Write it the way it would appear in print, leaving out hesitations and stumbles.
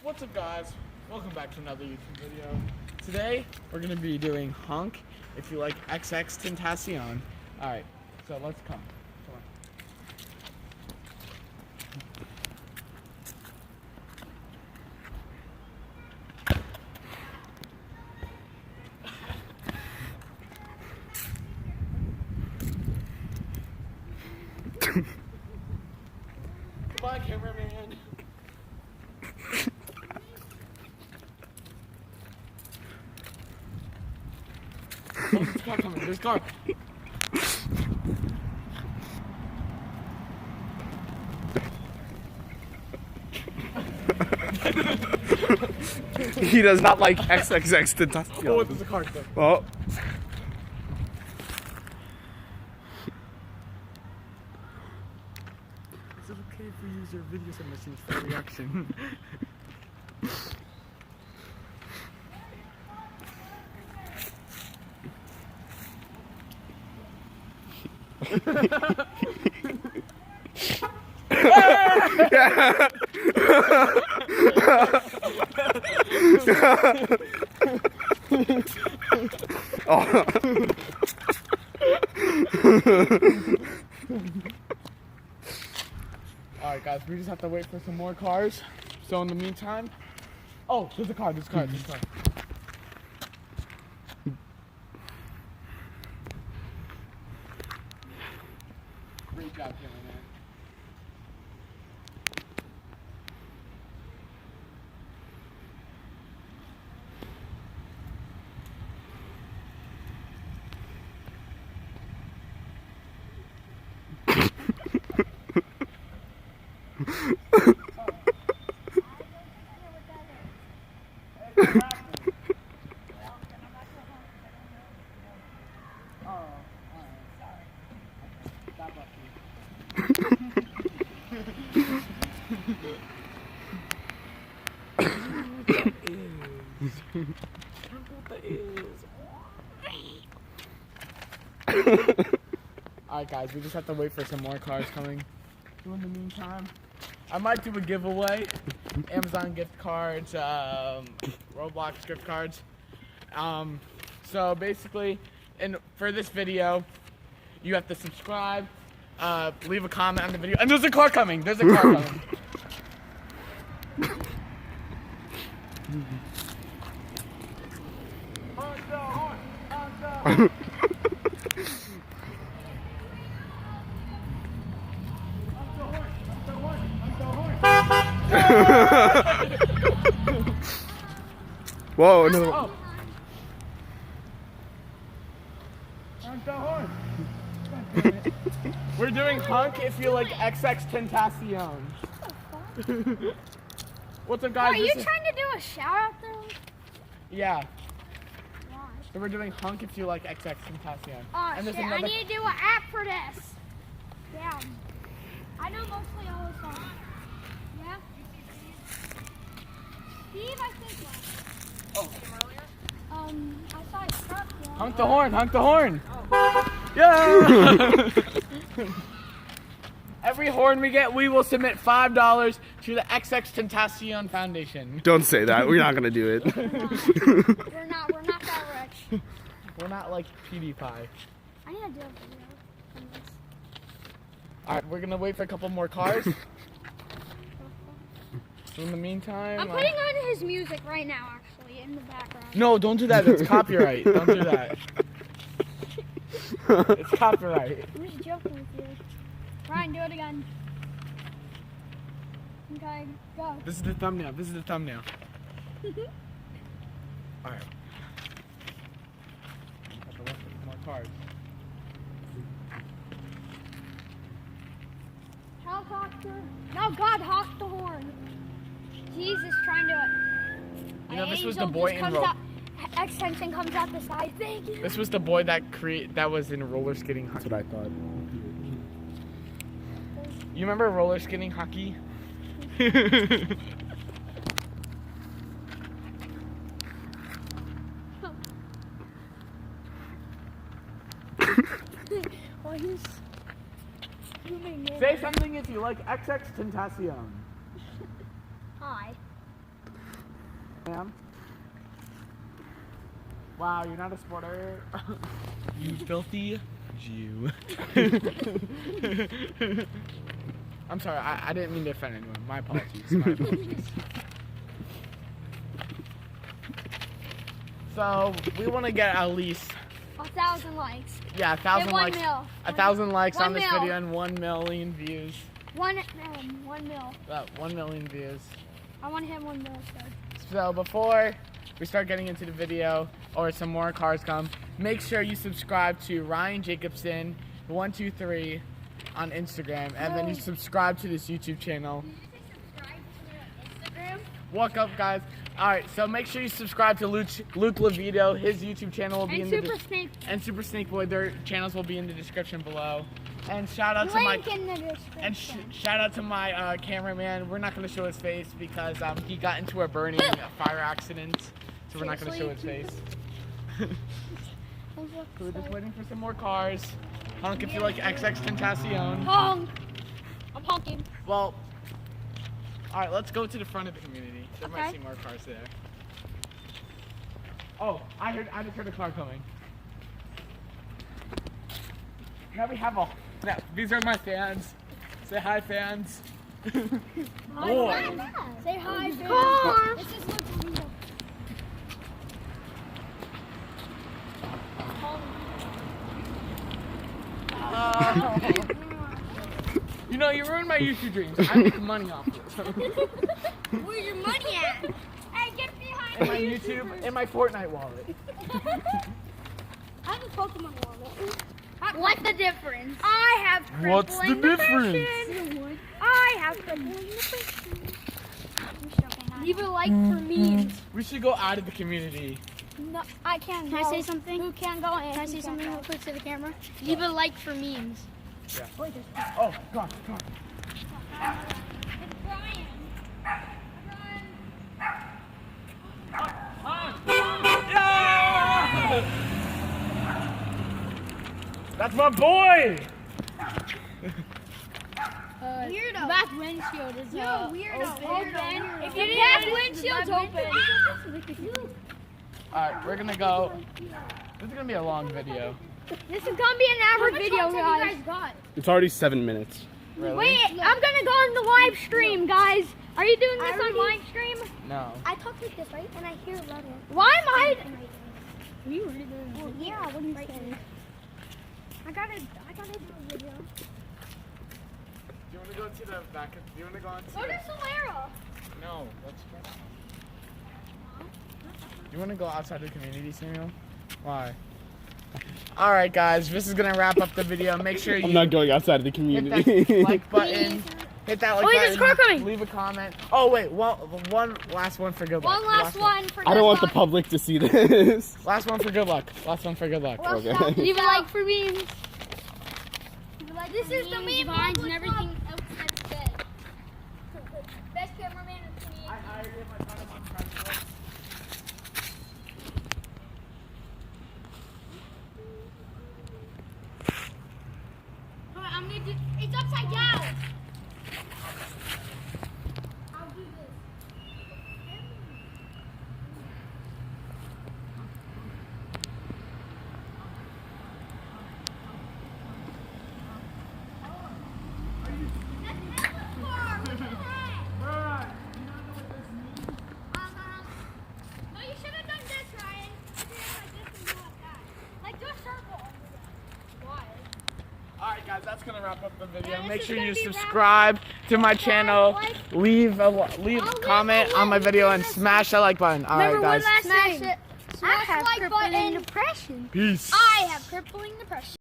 What's up, guys? Welcome back to another YouTube video. Today we're gonna be doing Honk if you like Xxxtentacion. Alright, so let's come. Goodbye, cameraman. Oh, there's a car coming. There's a car. He does not like Xxxtentacion. Oh, there's a car. Oh. Is it okay if we use your video submissions for reaction? Alright, guys, we just have to wait for some more cars. So in the meantime, oh, there's a car, there's a car, there's a car. Great job, cameraman. Alright, guys, we just have to wait for some more cars coming. So in the meantime, I might do a giveaway. Amazon gift cards, Roblox gift cards. So basically, for this video, you have to subscribe, leave a comment on the video, and there's a car coming. There's a car coming. Whoa, another one. We're doing Honk if you like Xxxtentacion. What's up, guys? Are you trying to do a shout out there? Yeah. Why? So we're doing Honk if you like Xxxtentacion. Oh And shit, there's another... I need to do an app for this. Yeah. I know mostly all the songs. Yeah? Steve, I think was. Oh, came earlier? I saw his truck, yeah. Honk the horn, honk the horn. Yeah! Every horn we get, we will submit $5 to the Xxxtentacion Foundation. Don't say that. We're not gonna do it. We're not that rich. We're not like PewDiePie. I need to do a video on this. Alright, we're gonna wait for a couple more cars. So in the meantime... I'm putting on his music right now, actually, in the background. No, don't do that. That's copyright. Don't do that. It's copyright. I'm just joking with you. Ryan, do it again. Okay, go. This is the thumbnail. This is the thumbnail. Alright. Have to wait for some more cars. Helicopter. No, God, honk the horn. Jesus, trying to. You know, this was Angel the boy just in comes roll. out. Extension comes out the sky. Thank you. This was the boy that was in roller skating hockey. That's what I thought. You remember roller skating hockey? Why he's moving it. Say something if you like Xxxtentacion. Hi. fan? Wow, you're not a supporter. You filthy Jew. I'm sorry, I didn't mean to offend anyone. My apologies. My apologies. So we want to get at least 1,000 likes. 1,000 And 1 likes. mil. 1,000 likes 1 on this mil. video and 1 million views. 1 mil. 1 million views. I want to hit 1 mil. So before we start getting into the video or some more cars come, make sure you subscribe to Ryan Jacobson 123 on Instagram, and then you subscribe to this YouTube channel. Did you say subscribe to Instagram? Walk up, guys. All right, so make sure you subscribe to Luke Levito. His YouTube channel will be And in Super the Snake. and Super Snake Boy. Their channels will be in the description below. And shout out to my Link in the description. and shout out to my cameraman. We're not going to show his face because he got into a burning fire accident, so we're not going to show his face. So we're just waiting for some more cars. Honk if you like Xxxtentacion. Honk. I'm honking. Well, all right, let's go to the front of the community. There might Okay. see more cars there. Oh, I just heard a car coming. Now we have a. These are my fans. Say hi, fans. Oh. Say hi, fans. This is Luke Levito. You know, you ruined my YouTube dreams. I make money off it. Where's your money at? Hey, get behind In my YouTube, in my Fortnite wallet. I have a Pokemon wallet. What's the difference? I have crippling depression. I have crippling depression. Leave a like for memes. We should go out of the community. No, I can't go. Can I say something? Who can't go in? Can I say something real quick to the camera? Leave a like for memes. Oh, God, God. It's Brian. That's my boy! Weirdo. Back windshield is You're a weirdo. open. If you didn't have windshield's open. Alright, we're gonna go. This is gonna be a long video. This is gonna be an hour video, guys. It's already 7 minutes. Really? Wait, I'm gonna go on the live stream, guys. Are you doing this on live stream? No. I talk like this, right? And I hear louder. Why am I? You already doing Well, yeah, what do you say? I gotta do a video. Do you wanna go to the back? Do you wanna go on to Go to Solera. No, let's go. Do you wanna go outside the community, Samuel? Why? Alright, guys, this is gonna wrap up the video. Make sure I'm you not going outside of the hit community. that like button. Hit that like Oh, wait, button. there's a car coming. Leave a comment. Oh, wait, one last one for good luck. One last one for I don't want the good luck. public to see this. Last one for good luck. Last one for good luck. Okay. Leave a like for memes. This is the meme Vines Club. and everything else that's dead. Best cameraman is me. I hired him. I got him on Craigslist. I'm gonna do. It's upside down. I'll do this. No, you should have done this, Ryan. You did it like this and go like that. Like do a circle. Why? Alright, guys, that's gonna wrap up the video. Yeah, this Make is sure gonna you be wrapped subscribe to my channel. like. Leave a comment on my video and smash that like button. Alright, guys. Smash it. I have like crippling button. depression. Peace. I have crippling depression.